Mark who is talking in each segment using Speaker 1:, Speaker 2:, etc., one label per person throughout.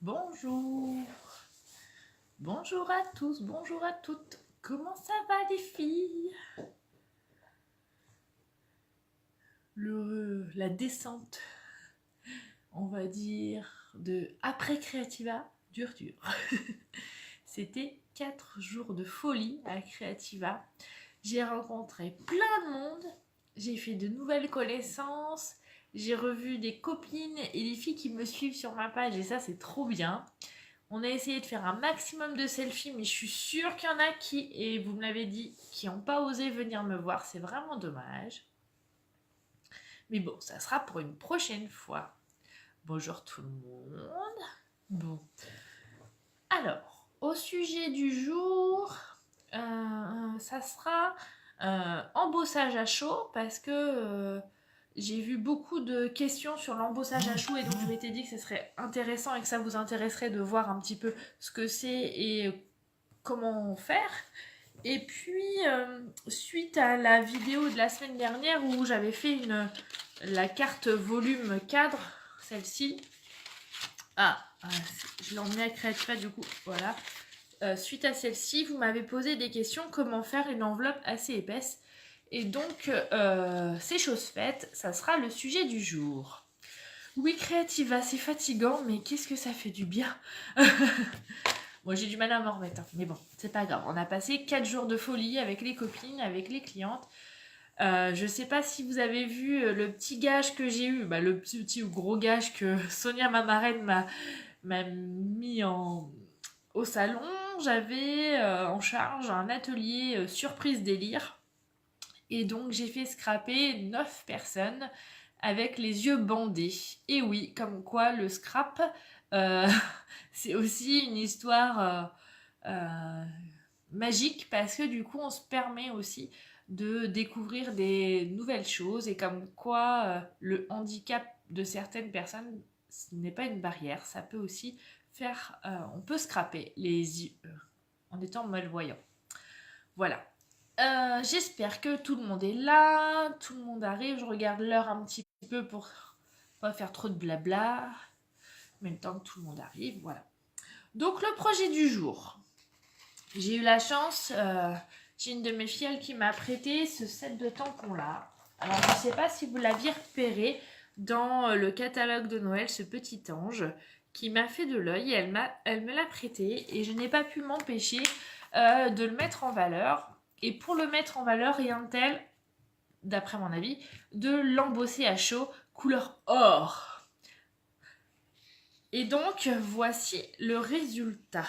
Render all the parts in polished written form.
Speaker 1: Bonjour, bonjour à tous, bonjour à toutes. Comment ça va les filles? La descente, on va dire, de après Creativa dure dur. C'était 4 jours de folie à Creativa. J'ai rencontré plein de monde, j'ai fait de nouvelles connaissances, j'ai revu des copines et des filles qui me suivent sur ma page et ça c'est trop bien. On a essayé de faire un maximum de selfies, mais je suis sûre qu'il y en a qui, et vous me l'avez dit, qui n'ont pas osé venir me voir. C'est vraiment dommage. Mais bon, ça sera pour une prochaine fois. Bonjour tout le monde. Bon. Alors, au sujet du jour, ça sera embossage à chaud parce que j'ai vu beaucoup de questions sur l'embossage à chaud et donc je m'étais dit que ce serait intéressant et que ça vous intéresserait de voir un petit peu ce que c'est et comment faire. Et puis, suite à la vidéo de la semaine dernière où j'avais fait la carte volume cadre, celle-ci. Je l'ai emmenée à Creativa du coup, voilà. Suite à celle-ci, vous m'avez posé des questions comment faire une enveloppe assez épaisse. Et donc, c'est chose faite, ça sera le sujet du jour. Oui, Creativa, c'est fatigant, mais qu'est-ce que ça fait du bien. Moi, j'ai du mal à m'en remettre, hein. Mais bon, c'est pas grave. On a passé 4 jours de folie avec les copines, avec les clientes. Je sais pas si vous avez vu le petit gage que j'ai eu, le petit ou gros gage que Sonia, ma marraine, m'a mis au salon. J'avais en charge un atelier surprise délire. Et donc, j'ai fait scraper 9 personnes avec les yeux bandés. Et oui, comme quoi le scrap, euh, c'est aussi une histoire magique parce que du coup, on se permet aussi de découvrir des nouvelles choses et comme quoi le handicap de certaines personnes, ce n'est pas une barrière, ça peut aussi faire, on peut scraper les yeux en étant malvoyant. Voilà. J'espère que tout le monde est là, tout le monde arrive. Je regarde l'heure un petit peu pour pas faire trop de blabla. En même temps que tout le monde arrive, voilà. Donc le projet du jour. J'ai eu la chance, j'ai une de mes filles qui m'a prêté ce set de tampons là. Alors je ne sais pas si vous l'aviez repéré dans le catalogue de Noël, ce petit ange qui m'a fait de l'œil. Elle me l'a prêté et je n'ai pas pu m'empêcher de le mettre en valeur. Et pour le mettre en valeur, rien de tel, d'après mon avis, de l'embosser à chaud couleur or. Et donc, voici le résultat.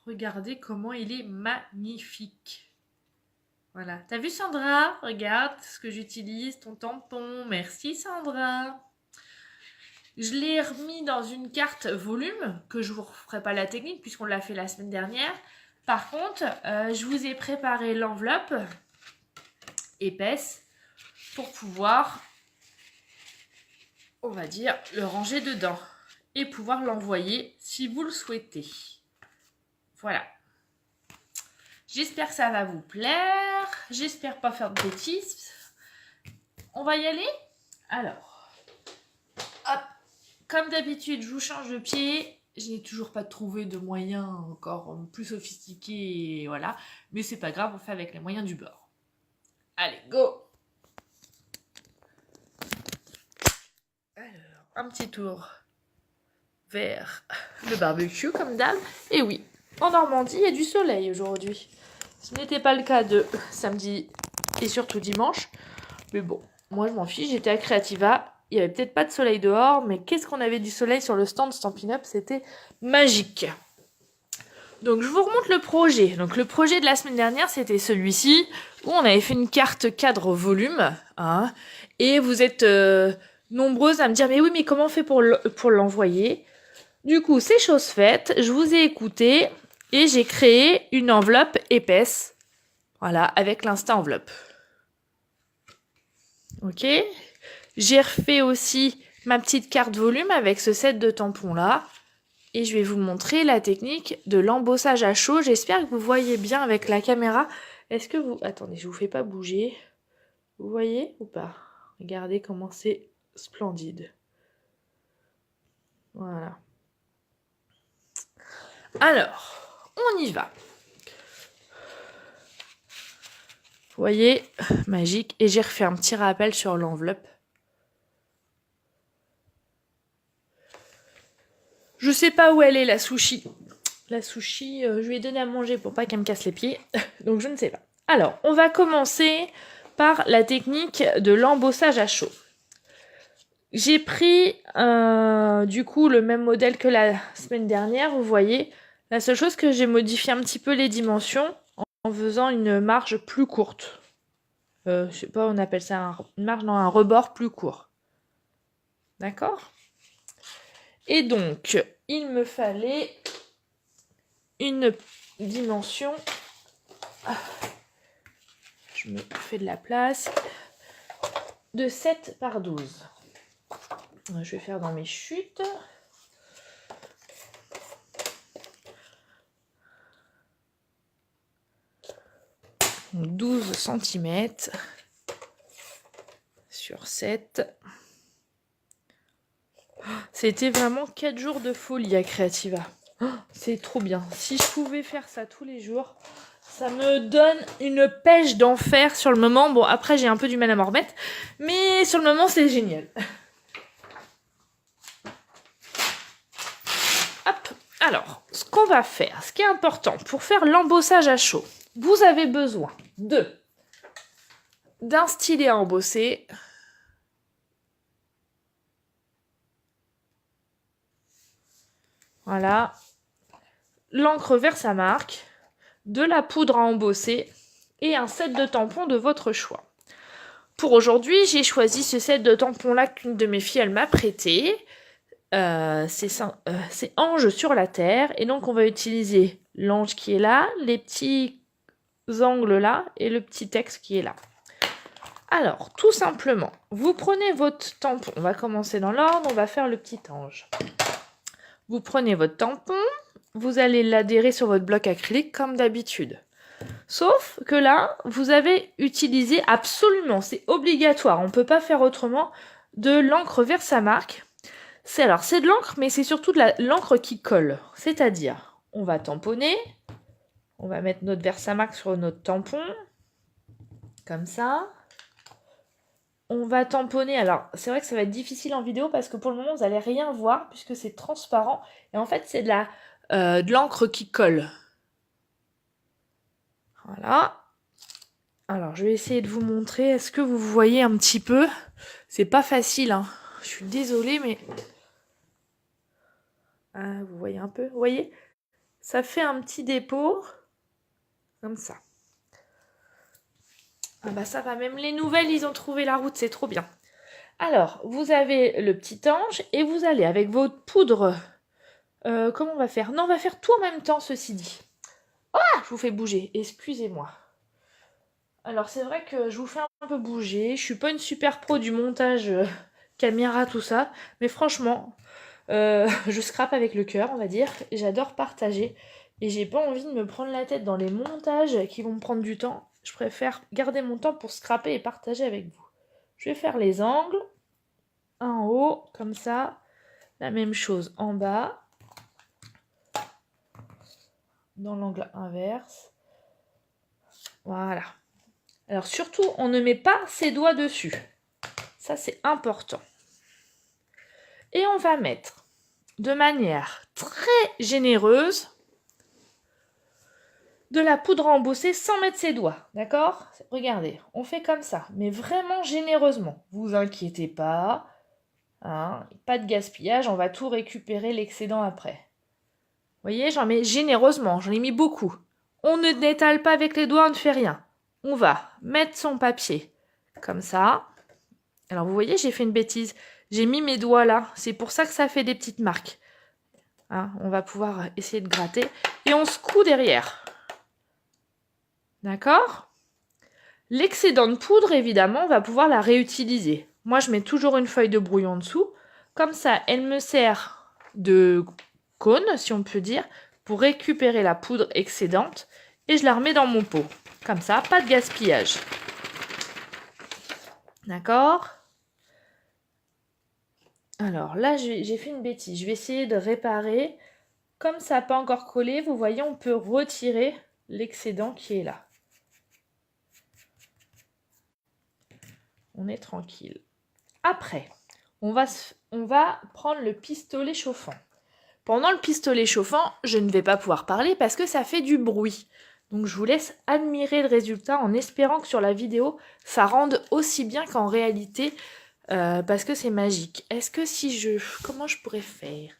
Speaker 1: Regardez comment il est magnifique. Voilà. T'as vu Sandra? Regarde ce que j'utilise, ton tampon. Merci Sandra. Je l'ai remis dans une carte volume, que je ne vous referai pas la technique puisqu'on l'a fait la semaine dernière. Par contre, je vous ai préparé l'enveloppe épaisse pour pouvoir, on va dire, le ranger dedans et pouvoir l'envoyer si vous le souhaitez. Voilà. J'espère que ça va vous plaire. J'espère pas faire de bêtises. On va y aller? Alors, hop. Comme d'habitude, je vous change de pied. Je n'ai toujours pas trouvé de moyens encore plus sophistiqués, voilà. Mais c'est pas grave, on fait avec les moyens du bord. Allez, go! Alors, un petit tour vers le barbecue, comme d'hab. Et oui, en Normandie, il y a du soleil aujourd'hui. Ce n'était pas le cas de samedi et surtout dimanche. Mais bon, moi je m'en fiche, j'étais à Creativa. Il n'y avait peut-être pas de soleil dehors, mais qu'est-ce qu'on avait du soleil sur le stand Stampin' Up, c'était magique. Donc je vous remonte le projet. Donc le projet de la semaine dernière, c'était celui-ci, où on avait fait une carte cadre volume. Hein, et vous êtes nombreuses à me dire, mais oui, mais comment on fait pour l'envoyer? Du coup, c'est chose faite. Je vous ai écouté et j'ai créé une enveloppe épaisse. Voilà, avec l'insta enveloppe. Ok. J'ai refait aussi ma petite carte volume avec ce set de tampons là. Et je vais vous montrer la technique de l'embossage à chaud. J'espère que vous voyez bien avec la caméra. Est-ce que vous... Attendez, je vous fais pas bouger. Vous voyez ou pas? Regardez comment c'est splendide. Voilà. Alors, on y va. Vous voyez, magique. Et j'ai refait un petit rappel sur l'enveloppe. Je sais pas où elle est, la sushi. La sushi, je lui ai donné à manger pour pas qu'elle me casse les pieds. Donc je ne sais pas. Alors, on va commencer par la technique de l'embossage à chaud. J'ai pris du coup le même modèle que la semaine dernière, vous voyez. La seule chose que j'ai modifié un petit peu les dimensions en faisant une marge plus courte. Je sais pas, on appelle ça une marge, non, un rebord plus court. D'accord ? Et donc, il me fallait une dimension. Je me fais de la place. De 7 par 12. Je vais faire dans mes chutes. Donc 12 cm sur 7. C'était vraiment 4 jours de folie à Creativa. C'est trop bien. Si je pouvais faire ça tous les jours, ça me donne une pêche d'enfer sur le moment. Bon, après, j'ai un peu du mal à m'en remettre. Mais sur le moment, c'est génial. Hop. Alors, ce qu'on va faire, ce qui est important pour faire l'embossage à chaud, vous avez besoin d'un stylet à embosser. Voilà. L'encre Versamark, de la poudre à embosser et un set de tampons de votre choix. Pour aujourd'hui, j'ai choisi ce set de tampons-là qu'une de mes filles elle m'a prêté. C'est Ange sur la Terre. Et donc, on va utiliser l'ange qui est là, les petits angles là et le petit texte qui est là. Alors, tout simplement, vous prenez votre tampon. On va commencer dans l'ordre, on va faire le petit ange. Vous prenez votre tampon, vous allez l'adhérer sur votre bloc acrylique comme d'habitude. Sauf que là, vous avez utilisé absolument, c'est obligatoire, on ne peut pas faire autrement, de l'encre Versamark. C'est de l'encre, mais c'est surtout de l'encre qui colle. C'est-à-dire, on va tamponner, on va mettre notre Versamark sur notre tampon, comme ça. On va tamponner. Alors, c'est vrai que ça va être difficile en vidéo parce que pour le moment, vous n'allez rien voir puisque c'est transparent. Et en fait, c'est de l'encre qui colle. Voilà. Alors, je vais essayer de vous montrer. Est-ce que vous voyez un petit peu? C'est pas facile, hein. Je suis désolée, mais... Ah, vous voyez un peu? Vous voyez? Ça fait un petit dépôt. Comme ça. Ah bah ça va, même les nouvelles, ils ont trouvé la route, c'est trop bien. Alors, vous avez le petit ange et vous allez avec votre poudre... comment on va faire? Non, on va faire tout en même temps, ceci dit. Ah, je vous fais bouger, excusez-moi. Alors, c'est vrai que je vous fais un peu bouger. Je suis pas une super pro du montage caméra, tout ça. Mais franchement, je scrape avec le cœur, on va dire. J'adore partager. Et j'ai pas envie de me prendre la tête dans les montages qui vont me prendre du temps. Je préfère garder mon temps pour scraper et partager avec vous. Je vais faire les angles. Un en haut, comme ça. La même chose en bas. Dans l'angle inverse. Voilà. Alors surtout, on ne met pas ses doigts dessus. Ça, c'est important. Et on va mettre de manière très généreuse de la poudre à embosser sans mettre ses doigts. D'accord? Regardez, on fait comme ça, mais vraiment généreusement. Vous inquiétez pas. Hein, pas de gaspillage, on va tout récupérer l'excédent après. Vous voyez, j'en mets généreusement, j'en ai mis beaucoup. On ne n'étale pas avec les doigts, on ne fait rien. On va mettre son papier comme ça. Alors vous voyez, j'ai fait une bêtise. J'ai mis mes doigts là. C'est pour ça que ça fait des petites marques. Hein, on va pouvoir essayer de gratter. Et on secoue derrière. D'accord? L'excédent de poudre, évidemment, on va pouvoir la réutiliser. Moi, je mets toujours une feuille de brouillon en dessous. Comme ça, elle me sert de cône, si on peut dire, pour récupérer la poudre excédente. Et je la remets dans mon pot. Comme ça, pas de gaspillage. D'accord? Alors là, j'ai fait une bêtise. Je vais essayer de réparer. comme ça n'a pas encore collé, vous voyez, on peut retirer l'excédent qui est là. On est tranquille. Après, on va prendre le pistolet chauffant. Pendant le pistolet chauffant, je ne vais pas pouvoir parler parce que ça fait du bruit. Donc je vous laisse admirer le résultat en espérant que sur la vidéo, ça rende aussi bien qu'en réalité, parce que c'est magique. Est-ce que si je... Comment je pourrais faire?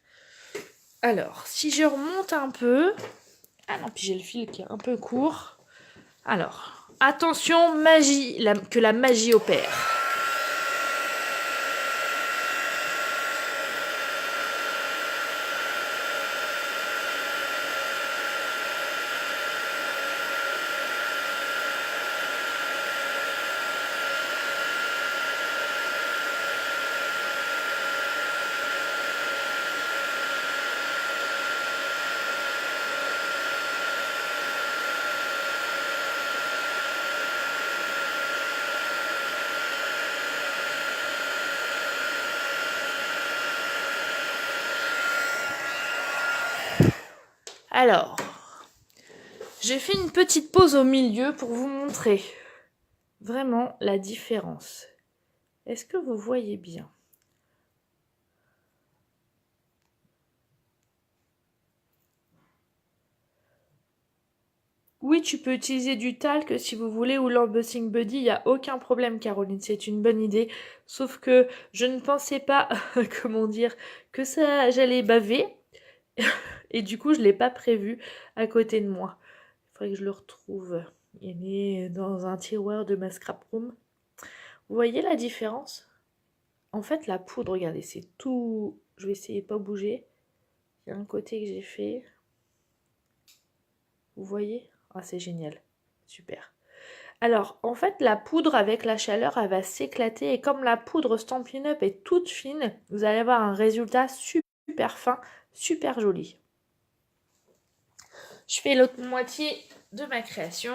Speaker 1: Alors, si je remonte un peu... Ah non, puis j'ai le fil qui est un peu court. Alors, attention, magie, que la magie opère. Alors, j'ai fait une petite pause au milieu pour vous montrer vraiment la différence. Est-ce que vous voyez bien? Oui, tu peux utiliser du talc si vous voulez ou l'Embossing Buddy, il n'y a aucun problème Caroline, c'est une bonne idée. Sauf que je ne pensais pas, comment dire, que ça j'allais baver. Et du coup, je ne l'ai pas prévu à côté de moi. Il faudrait que je le retrouve. Il est dans un tiroir de ma scrap room. Vous voyez la différence? En fait, la poudre, regardez, c'est tout... Je vais essayer de ne pas bouger. Il y a un côté que j'ai fait. Vous voyez? Ah, c'est génial. Super. Alors, en fait, la poudre, avec la chaleur, elle va s'éclater. Et comme la poudre Stampin' Up est toute fine, vous allez avoir un résultat super fin, super joli. Je fais l'autre moitié de ma création.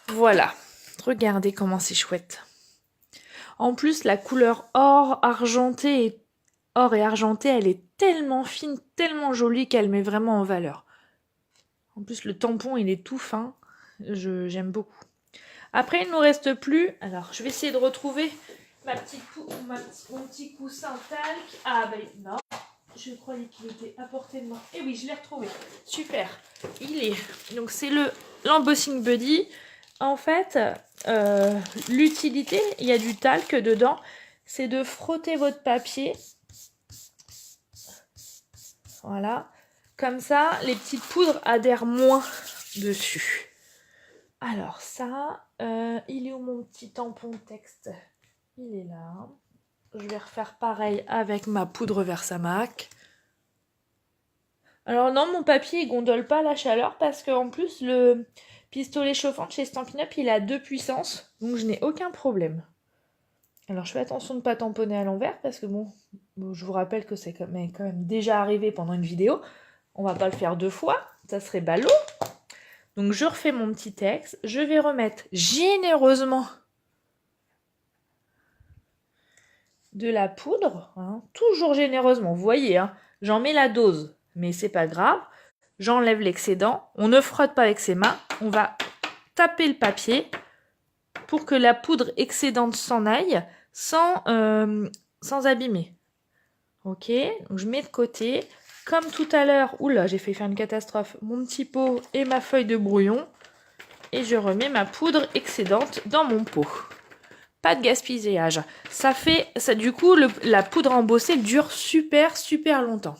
Speaker 1: Voilà, regardez comment c'est chouette. En plus, la couleur or et argenté, elle est tellement fine, tellement jolie qu'elle met vraiment en valeur. En plus, le tampon, il est tout fin. J'aime beaucoup. Après, il ne nous reste plus... Alors, je vais essayer de retrouver mon petit coussin talc. Ah, ben non. Je croyais qu'il était à portée de main. Et oui, je l'ai retrouvé. Super. Il est... Donc, c'est l'Embossing Buddy. En fait, l'utilité, il y a du talc dedans, c'est de frotter votre papier. Voilà. Comme ça, les petites poudres adhèrent moins dessus. Alors ça, il est où mon petit tampon texte? Il est là. Je vais refaire pareil avec ma poudre Versamac. Alors non, mon papier, il gondole pas la chaleur parce qu'en plus, le pistolet chauffant de chez Stampin' Up, il a 2 puissances, donc je n'ai aucun problème. Alors je fais attention de ne pas tamponner à l'envers parce que bon, je vous rappelle que c'est quand même déjà arrivé pendant une vidéo. On va pas le faire 2 fois, ça serait ballot. Donc je refais mon petit texte, je vais remettre généreusement de la poudre, hein, toujours généreusement, vous voyez, hein, j'en mets la dose, mais c'est pas grave. J'enlève l'excédent, on ne frotte pas avec ses mains, on va taper le papier pour que la poudre excédente s'en aille sans abîmer. Ok, donc je mets de côté. Comme tout à l'heure, oula, j'ai fait faire une catastrophe, mon petit pot et ma feuille de brouillon. Et je remets ma poudre excédente dans mon pot. Pas de gaspillage. Du coup, la poudre embossée dure super longtemps.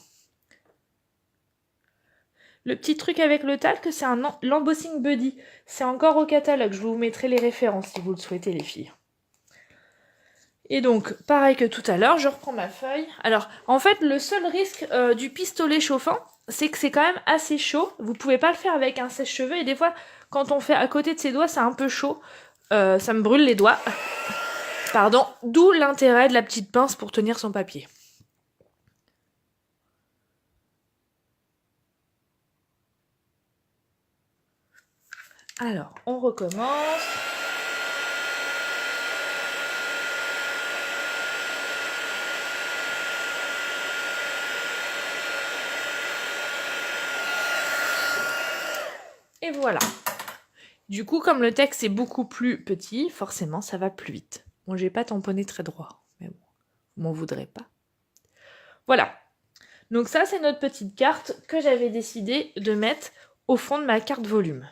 Speaker 1: Le petit truc avec le talc, c'est l'Embossing Buddy. C'est encore au catalogue. Je vous mettrai les références si vous le souhaitez, les filles. Et donc, pareil que tout à l'heure, je reprends ma feuille. Alors, en fait, le seul risque du pistolet chauffant, c'est que c'est quand même assez chaud. Vous pouvez pas le faire avec un sèche-cheveux. Et des fois, quand on fait à côté de ses doigts, c'est un peu chaud. Ça me brûle les doigts. Pardon. D'où l'intérêt de la petite pince pour tenir son papier. Alors, on recommence. Et voilà. Du coup, comme le texte est beaucoup plus petit, forcément, ça va plus vite. Bon, j'ai pas tamponné très droit, mais bon, vous m'en voudrez pas. Voilà. Donc ça, c'est notre petite carte que j'avais décidé de mettre au fond de ma carte volume.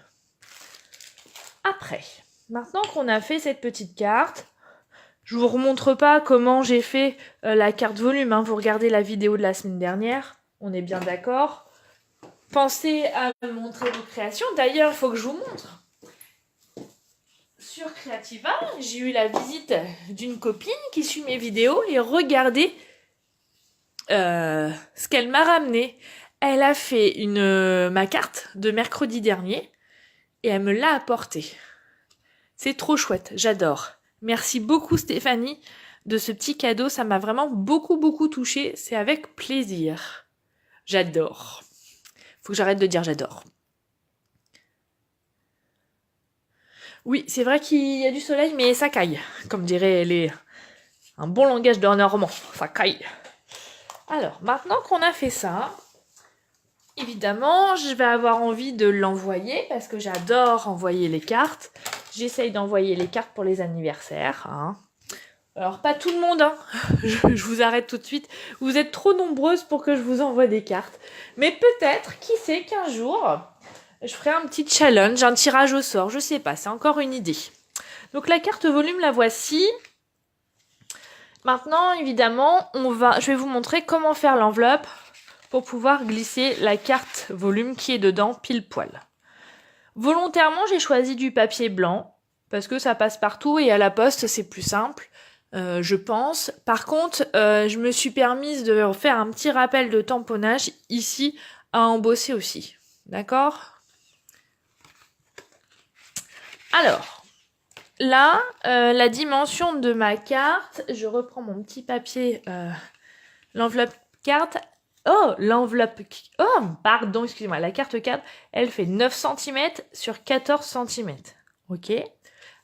Speaker 1: Après, maintenant qu'on a fait cette petite carte, je vous remontre pas comment j'ai fait la carte volume, hein. Vous regardez la vidéo de la semaine dernière, on est bien d'accord. Pensez à me montrer vos créations. D'ailleurs, il faut que je vous montre. Sur Creativa, j'ai eu la visite d'une copine qui suit mes vidéos et regardez ce qu'elle m'a ramené. Elle a fait ma carte de mercredi dernier et elle me l'a apportée. C'est trop chouette, j'adore. Merci beaucoup Stéphanie de ce petit cadeau, ça m'a vraiment beaucoup touchée, c'est avec plaisir. J'adore. Faut que j'arrête de dire j'adore. Oui, c'est vrai qu'il y a du soleil, mais ça caille, comme dirait un bon langage de normand, ça caille. Alors, maintenant qu'on a fait ça, évidemment, je vais avoir envie de l'envoyer, parce que j'adore envoyer les cartes. J'essaye d'envoyer les cartes pour les anniversaires, hein. Alors, pas tout le monde, hein. Je vous arrête tout de suite. Vous êtes trop nombreuses pour que je vous envoie des cartes. Mais peut-être, qui sait, qu'un jour, je ferai un petit challenge, un tirage au sort. Je sais pas, c'est encore une idée. Donc, la carte volume, la voici. Maintenant, évidemment, je vais vous montrer comment faire l'enveloppe pour pouvoir glisser la carte volume qui est dedans pile poil. Volontairement, j'ai choisi du papier blanc parce que ça passe partout et à la poste, c'est plus simple. Je pense. Par contre, je me suis permise de faire un petit rappel de tamponnage ici à embosser aussi. D'accord ? Alors, là, la dimension de ma carte, je reprends mon petit papier, l'enveloppe carte. Oh, pardon, excusez-moi, la carte carte, elle fait 9 cm sur 14 cm. Ok ?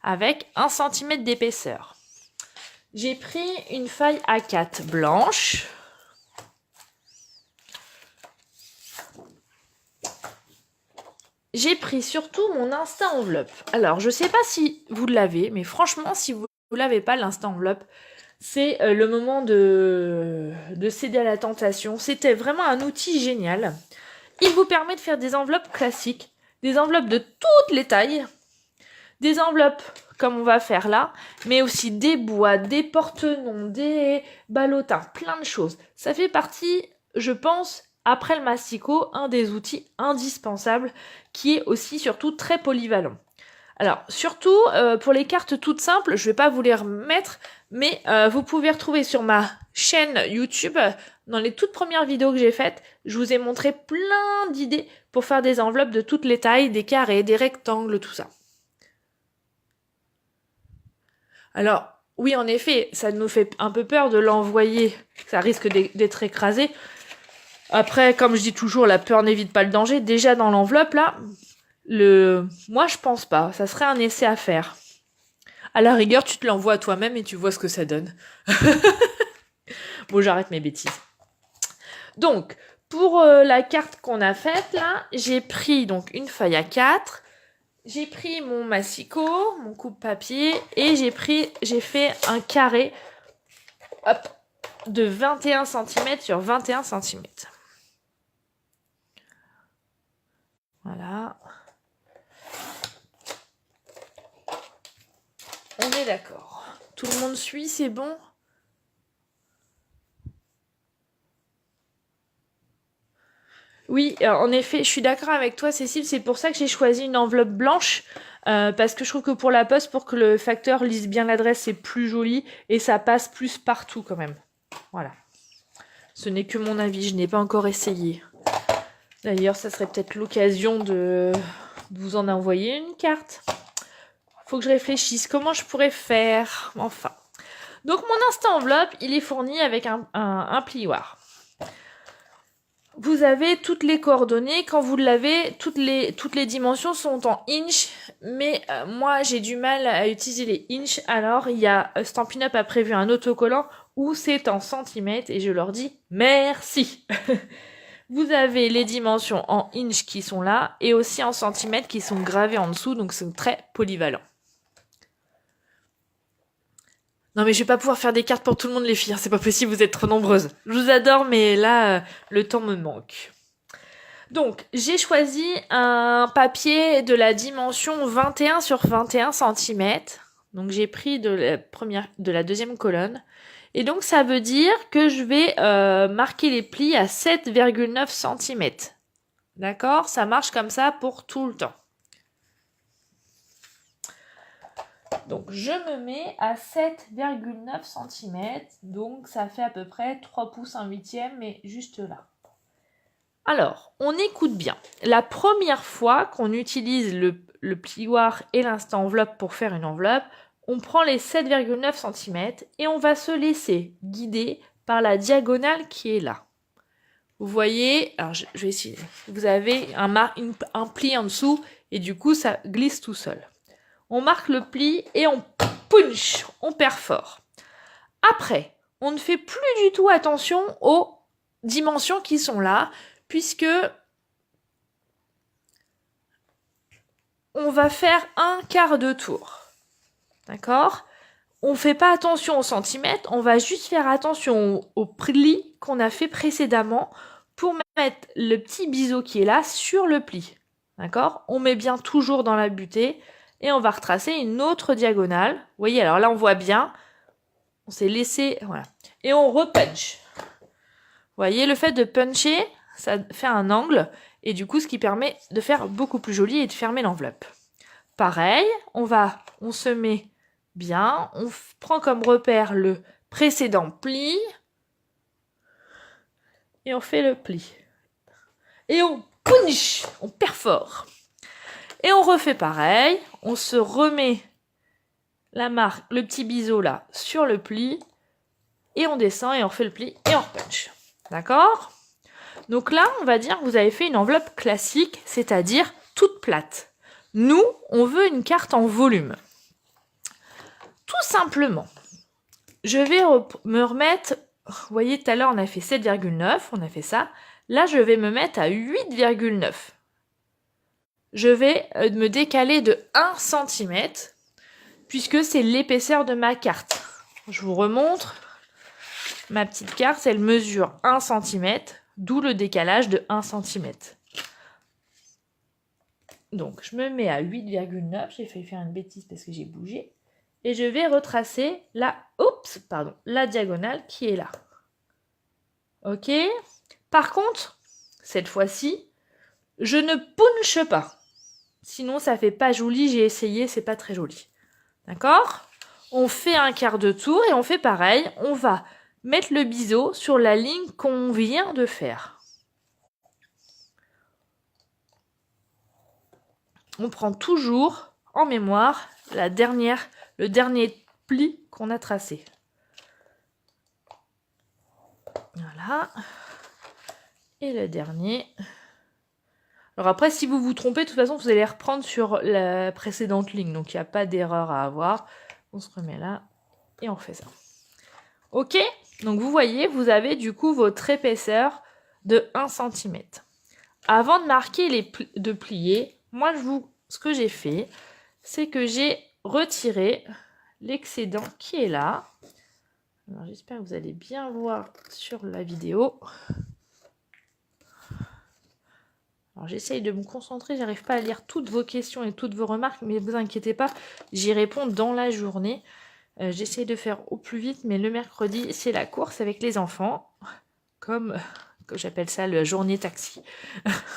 Speaker 1: Avec 1 cm d'épaisseur. J'ai pris une feuille A4 blanche. J'ai pris surtout mon Insta enveloppe. Alors, je ne sais pas si vous l'avez, mais franchement, si vous ne l'avez pas, l'Insta enveloppe, c'est le moment de céder à la tentation. C'était vraiment un outil génial. Il vous permet de faire des enveloppes classiques, des enveloppes de toutes les tailles, des enveloppes comme on va faire là, mais aussi des boîtes, des porte-noms, des ballotins, plein de choses. Ça fait partie, je pense, après le masticot, un des outils indispensables qui est aussi surtout très polyvalent. Alors, surtout, pour les cartes toutes simples, je ne vais pas vous les remettre, mais vous pouvez retrouver sur ma chaîne YouTube, dans les toutes premières vidéos que j'ai faites, je vous ai montré plein d'idées pour faire des enveloppes de toutes les tailles, des carrés, des rectangles, tout ça. Alors, oui, en effet, ça nous fait un peu peur de l'envoyer, ça risque d'être écrasé. Après, comme je dis toujours, la peur n'évite pas le danger. Déjà dans l'enveloppe, là, moi, je pense pas. Ça serait un essai à faire. À la rigueur, tu te l'envoies à toi-même et tu vois ce que ça donne. Bon, j'arrête mes bêtises. Donc, pour la carte qu'on a faite, là, j'ai pris donc une feuille A4. J'ai pris mon massicot, mon coupe-papier, et j'ai fait un carré de 21 cm sur 21 cm. Voilà. On est d'accord. Tout le monde suit, c'est bon ? Oui, en effet, je suis d'accord avec toi, Cécile. C'est pour ça que j'ai choisi une enveloppe blanche. parce que je trouve que pour la poste, pour que le facteur lise bien l'adresse, c'est plus joli et ça passe plus partout quand même. Voilà. Ce n'est que mon avis, je n'ai pas encore essayé. D'ailleurs, ça serait peut-être l'occasion de vous en envoyer une carte. Faut que je réfléchisse comment je pourrais faire. Enfin. Donc mon instant enveloppe, il est fourni avec un plioir. Vous avez toutes les coordonnées. Quand vous l'avez, toutes les dimensions sont en inch. Mais moi, j'ai du mal à utiliser les inch. Alors, il y a Stampin' Up a prévu un autocollant où c'est en centimètres. Et je leur dis merci. Vous avez les dimensions en inch qui sont là. Et aussi en centimètres qui sont gravées en dessous. Donc, c'est très polyvalent. Non mais je vais pas pouvoir faire des cartes pour tout le monde les filles, c'est pas possible, vous êtes trop nombreuses. Je vous adore mais là, le temps me manque. Donc, j'ai choisi un papier de la dimension 21 sur 21 cm. Donc j'ai pris de la deuxième colonne. Et donc ça veut dire que je vais marquer les plis à 7,9 cm. D'accord? Ça marche comme ça pour tout le temps. Donc je me mets à 7,9 cm, donc ça fait à peu près 3 pouces 1/8, mais juste là. Alors, on écoute bien. La première fois qu'on utilise le plioir et l'instant enveloppe pour faire une enveloppe, on prend les 7,9 cm et on va se laisser guider par la diagonale qui est là. Vous voyez, alors je vais essayer. Vous avez un pli en dessous et du coup ça glisse tout seul. On marque le pli et on punch, on perfore. Après, on ne fait plus du tout attention aux dimensions qui sont là, puisque on va faire un quart de tour. D'accord? On ne fait pas attention aux centimètres, on va juste faire attention au pli qu'on a fait précédemment pour mettre le petit biseau qui est là sur le pli. D'accord? On met bien toujours dans la butée. Et on va retracer une autre diagonale. Vous voyez, alors là, on voit bien. On s'est laissé... Voilà. Et on repunch. Vous voyez, le fait de puncher, ça fait un angle. Et du coup, ce qui permet de faire beaucoup plus joli et de fermer l'enveloppe. Pareil, on se met bien. On prend comme repère le précédent pli. Et on fait le pli. Et on punch. On perfore. Et on refait pareil, on se remet la marque, le petit biseau là, sur le pli, et on descend et on refait le pli et on repunch. D'accord? Donc là, on va dire que vous avez fait une enveloppe classique, c'est-à-dire toute plate. Nous, on veut une carte en volume. Tout simplement, je vais me remettre, vous voyez tout à l'heure on a fait 7,9, on a fait ça. Là, je vais me mettre à 8,9. Je vais me décaler de 1 cm, puisque c'est l'épaisseur de ma carte. Je vous remontre. Ma petite carte, elle mesure 1 cm, d'où le décalage de 1 cm. Donc, je me mets à 8,9. J'ai failli faire une bêtise parce que j'ai bougé. Et je vais retracer la diagonale qui est là. Ok? Par contre, cette fois-ci, je ne punche pas. Sinon, ça fait pas joli. J'ai essayé, c'est pas très joli. D'accord? On fait un quart de tour et on fait pareil. On va mettre le biseau sur la ligne qu'on vient de faire. On prend toujours en mémoire le dernier pli qu'on a tracé. Voilà. Et le dernier. Alors après, si vous vous trompez, de toute façon, vous allez reprendre sur la précédente ligne. Donc, il n'y a pas d'erreur à avoir. On se remet là et on fait ça. Ok? Donc, vous voyez, vous avez du coup votre épaisseur de 1 cm. Avant de marquer de plier, moi, ce que j'ai fait, c'est que j'ai retiré l'excédent qui est là. Alors, j'espère que vous allez bien voir sur la vidéo. Alors, j'essaye de me concentrer, j'arrive pas à lire toutes vos questions et toutes vos remarques, mais ne vous inquiétez pas, j'y réponds dans la journée. J'essaye de faire au plus vite, mais le mercredi, c'est la course avec les enfants, comme j'appelle ça le journée taxi.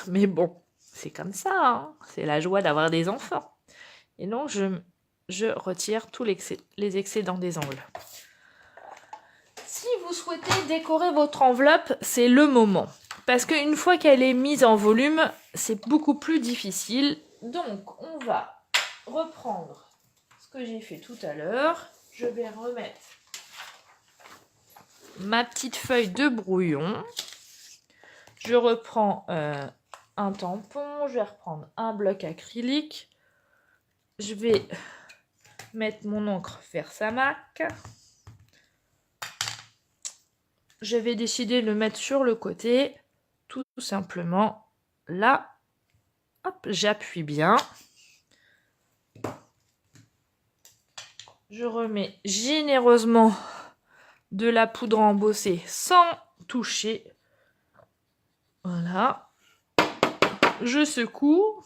Speaker 1: Mais bon, c'est comme ça, hein. C'est la joie d'avoir des enfants. Et donc, je retire tous les excédents des angles. Si vous souhaitez décorer votre enveloppe, c'est le moment. Parce qu'une fois qu'elle est mise en volume, c'est beaucoup plus difficile. Donc, on va reprendre ce que j'ai fait tout à l'heure. Je vais remettre ma petite feuille de brouillon. Je reprends un tampon. Je vais reprendre un bloc acrylique. Je vais mettre mon encre Versamac. Je vais décider de le mettre sur le côté, tout simplement là. Hop, j'appuie bien. Je remets généreusement de la poudre embossée sans toucher. Voilà. Je secoue.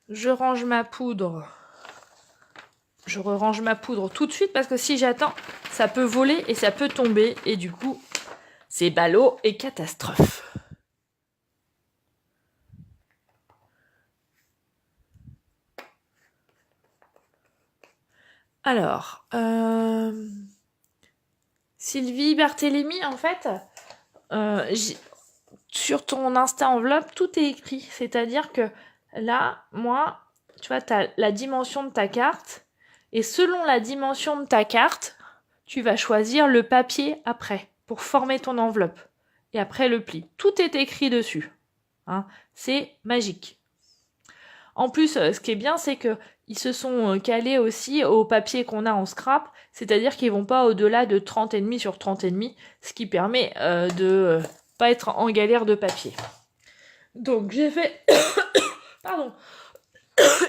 Speaker 1: Je range ma poudre. Je re-range ma poudre tout de suite parce que si j'attends, ça peut voler et ça peut tomber. Et du coup, c'est ballot et catastrophe. Alors, Sylvie Barthélémy, en fait, sur ton Insta enveloppe, tout est écrit. C'est-à-dire que là, moi, tu vois, tu as la dimension de ta carte. Et selon la dimension de ta carte, tu vas choisir le papier après pour former ton enveloppe. Et après, le pli. Tout est écrit dessus. Hein. C'est magique. En plus, ce qui est bien, c'est qu'ils se sont calés aussi au papier qu'on a en scrap, c'est-à-dire qu'ils vont pas au-delà de 30,5 sur 30,5, ce qui permet de pas être en galère de papier. Donc j'ai fait... Pardon.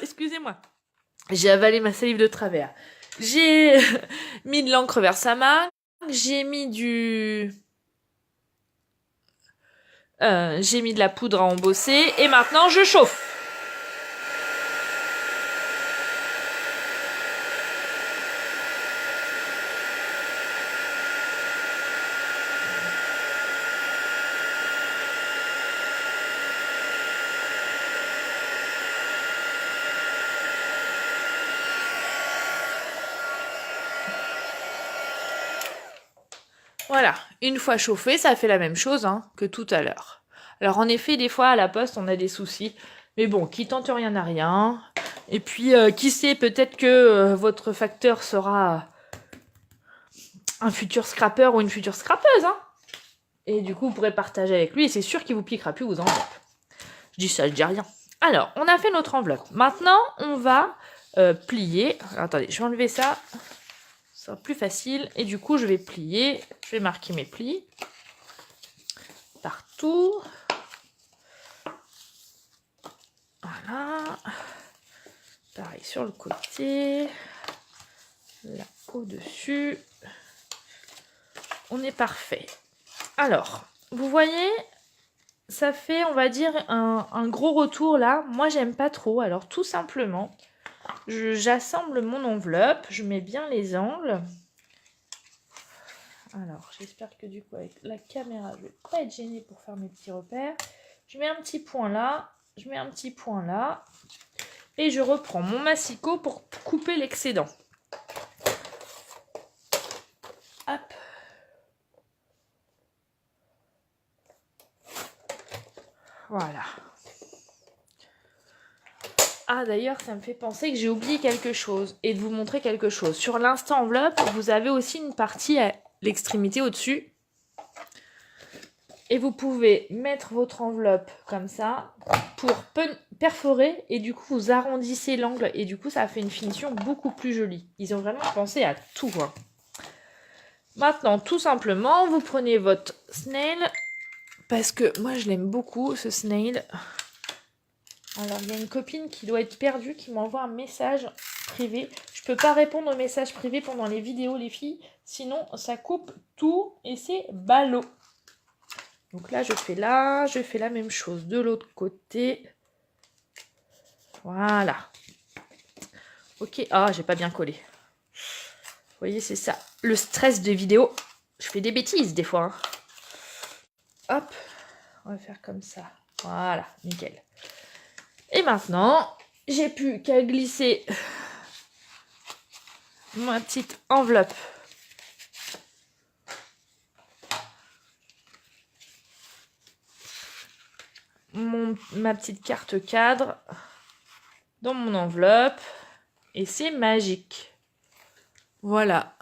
Speaker 1: Excusez-moi. J'ai avalé ma salive de travers. J'ai mis de l'encre Versamac, j'ai mis j'ai mis de la poudre à embosser, et maintenant je chauffe. Voilà, une fois chauffé, ça fait la même chose que tout à l'heure. Alors en effet, des fois à la poste, on a des soucis. Mais bon, qui tente rien n'a rien. Et puis, qui sait, peut-être que votre facteur sera un futur scrapper ou une future scrapeuse. Et du coup, vous pourrez partager avec lui et c'est sûr qu'il vous piquera plus vos enveloppes. Je dis ça, je dis rien. Alors, on a fait notre enveloppe. Maintenant, on va plier. Attendez, je vais enlever ça. Ça sera plus facile. Et du coup, je vais plier. Je vais marquer mes plis. Partout. Voilà. Pareil sur le côté. Là, au-dessus. On est parfait. Alors, vous voyez, ça fait, on va dire, un gros retour là. Moi, j'aime pas trop. Alors, tout simplement, j'assemble mon enveloppe. Je mets bien les angles. Alors, j'espère que du coup, avec la caméra, je vais pas être gênée pour faire mes petits repères. Je mets un petit point là. Je mets un petit point là. Et je reprends mon massicot pour couper l'excédent. Hop. Voilà. Ah d'ailleurs, ça me fait penser que j'ai oublié quelque chose et de vous montrer quelque chose. Sur l'instant enveloppe, vous avez aussi une partie à l'extrémité au-dessus. Et vous pouvez mettre votre enveloppe comme ça pour perforer et du coup vous arrondissez l'angle et du coup ça fait une finition beaucoup plus jolie. Ils ont vraiment pensé à tout. Maintenant, tout simplement, vous prenez votre snail parce que moi je l'aime beaucoup ce snail. Alors, il y a une copine qui doit être perdue qui m'envoie un message privé. Je peux pas répondre aux messages privés pendant les vidéos, les filles. Sinon, ça coupe tout et c'est ballot. Donc là, je fais la même chose de l'autre côté. Voilà. Ok. Ah, j'ai pas bien collé. Vous voyez, c'est ça. Le stress de vidéo. Je fais des bêtises des fois. Hop. On va faire comme ça. Voilà, nickel. Et maintenant, j'ai plus qu'à glisser ma petite enveloppe ma petite carte cadre dans mon enveloppe et c'est magique. Voilà.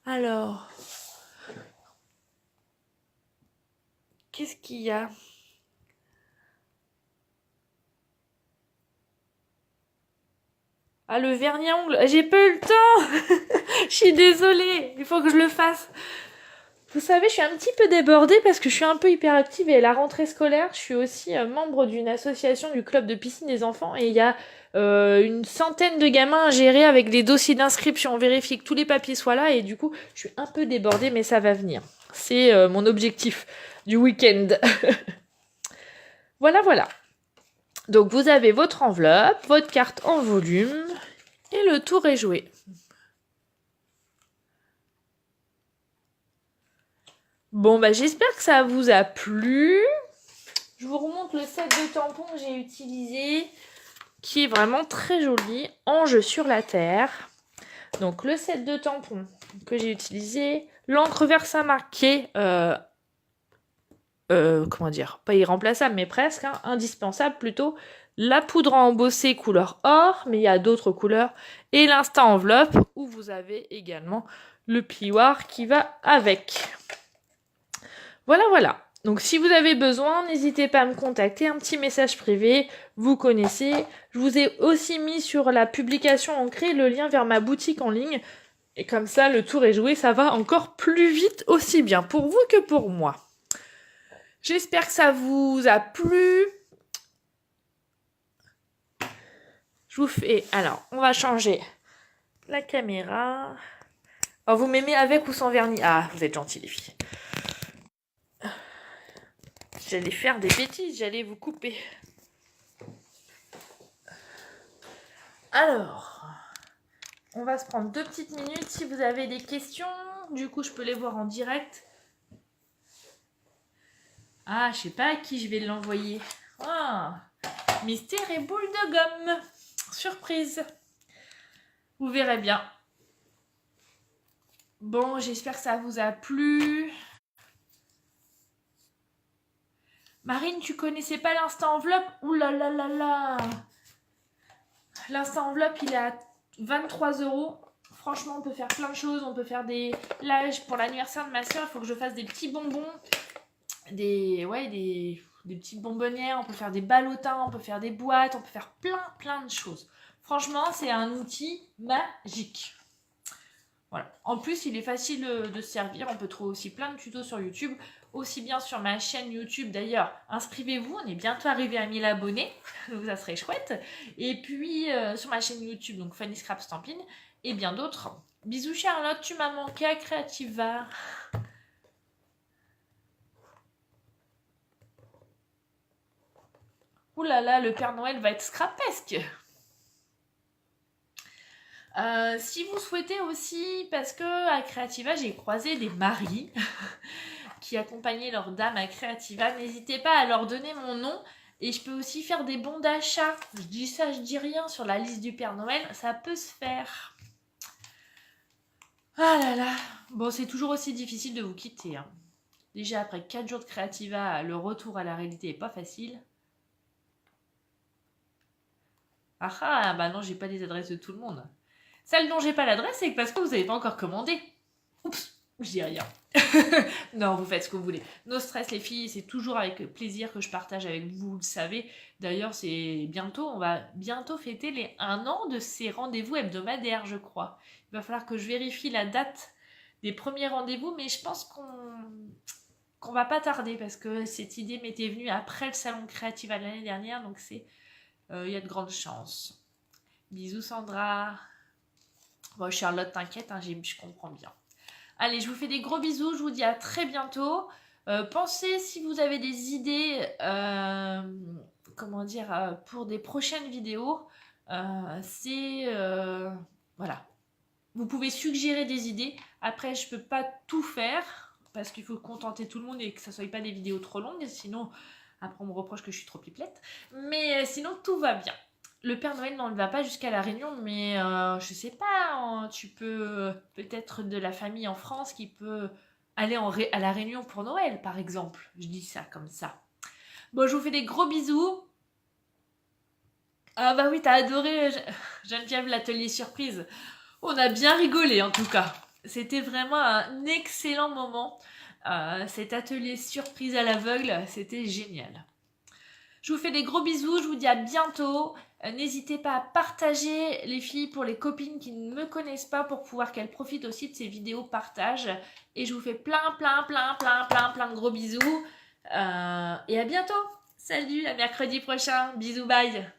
Speaker 1: Alors, qu'est-ce qu'il y a? Ah, le vernis à ongles, j'ai pas eu le temps. Je suis désolée, il faut que je le fasse. Vous savez, je suis un petit peu débordée parce que je suis un peu hyperactive et à la rentrée scolaire, je suis aussi membre d'une association du club de piscine des enfants et il y a une centaine de gamins à gérer avec des dossiers d'inscription. On vérifie que tous les papiers soient là et du coup, je suis un peu débordée mais ça va venir. C'est mon objectif du week-end. Voilà, voilà. Donc vous avez votre enveloppe, votre carte en volume et le tour est joué. Bon, bah j'espère que ça vous a plu. Je vous remonte le set de tampons que j'ai utilisé, qui est vraiment très joli. Ange sur la terre. Donc le set de tampons que j'ai utilisé, l'encre Versa marquée, comment dire, pas irremplaçable, mais presque, hein, indispensable plutôt. La poudre à embosser couleur or, mais il y a d'autres couleurs. Et l'insta enveloppe, où vous avez également le plioir qui va avec. Voilà, voilà. Donc si vous avez besoin, n'hésitez pas à me contacter, un petit message privé, vous connaissez. Je vous ai aussi mis sur la publication ancrée le lien vers ma boutique en ligne. Et comme ça, le tour est joué, ça va encore plus vite, aussi bien pour vous que pour moi. J'espère que ça vous a plu. Je vous fais... Alors, on va changer la caméra. Alors, vous m'aimez avec ou sans vernis? Ah, vous êtes gentils les filles. J'allais faire des bêtises, j'allais vous couper. Alors, on va se prendre 2 petites minutes. Si vous avez des questions, du coup, je peux les voir en direct. Ah, je sais pas à qui je vais l'envoyer. Ah, mystère et boule de gomme. Surprise. Vous verrez bien. Bon, j'espère que ça vous a plu. Marine, tu connaissais pas l'insta enveloppe? Ouh là là là là. L'insta enveloppe, il est à 23 €. Franchement, on peut faire plein de choses. On peut faire des... Là, pour l'anniversaire de ma soeur, il faut que je fasse des petits bonbons. Des petites bonbonnières. On peut faire des ballotins. On peut faire des boîtes. On peut faire plein de choses. Franchement, c'est un outil magique. Voilà. En plus, il est facile de se servir. On peut trouver aussi plein de tutos sur YouTube. Aussi bien sur ma chaîne YouTube. D'ailleurs, inscrivez-vous. On est bientôt arrivé à 1000 abonnés. Donc, ça serait chouette. Et puis, sur ma chaîne YouTube, donc Fanny Scrap Stampin'. Et bien d'autres. Bisous Charlotte, tu m'as manqué à Creativa. Ouh là là, le Père Noël va être scrapesque. Si vous souhaitez aussi, parce que à Creativa, j'ai croisé des maris qui accompagnaient leurs dames à Creativa, n'hésitez pas à leur donner mon nom et je peux aussi faire des bons d'achat. Je dis ça, je dis rien sur la liste du Père Noël, ça peut se faire. Ah là là, bon, c'est toujours aussi difficile de vous quitter. Hein. Déjà après 4 jours de Creativa, le retour à la réalité est pas facile. Ah ah, bah non, j'ai pas les adresses de tout le monde. Celle dont j'ai pas l'adresse, c'est parce que vous n'avez pas encore commandé. Oups, je dis rien. Non, vous faites ce que vous voulez. No stress les filles, c'est toujours avec plaisir que je partage avec vous, vous le savez. D'ailleurs, c'est bientôt, on va bientôt fêter les 1 an de ces rendez-vous hebdomadaires, je crois. Il va falloir que je vérifie la date des premiers rendez-vous, mais je pense qu'on va pas tarder parce que cette idée m'était venue après le salon créatif de l'année dernière, donc il y a de grandes chances. Bisous Sandra. Bon, Charlotte, t'inquiète, hein, je comprends bien. Allez, je vous fais des gros bisous, je vous dis à très bientôt. Pensez si vous avez des idées, pour des prochaines vidéos. Voilà. Vous pouvez suggérer des idées. Après, je peux pas tout faire parce qu'il faut contenter tout le monde et que ça soit pas des vidéos trop longues, sinon après on me reproche que je suis trop pipelette. Mais sinon tout va bien. Le Père Noël ne va pas jusqu'à La Réunion, mais je sais pas, tu peux peut-être de la famille en France qui peut aller à La Réunion pour Noël, par exemple. Je dis ça comme ça. Bon, je vous fais des gros bisous. Ah bah oui, t'as adoré Geneviève l'atelier surprise. On a bien rigolé en tout cas. C'était vraiment un excellent moment. Cet atelier surprise à l'aveugle, c'était génial. Je vous fais des gros bisous, je vous dis à bientôt. N'hésitez pas à partager les filles pour les copines qui ne me connaissent pas pour pouvoir qu'elles profitent aussi de ces vidéos partage. Et je vous fais plein de gros bisous. Et à bientôt. Salut, à mercredi prochain. Bisous, bye.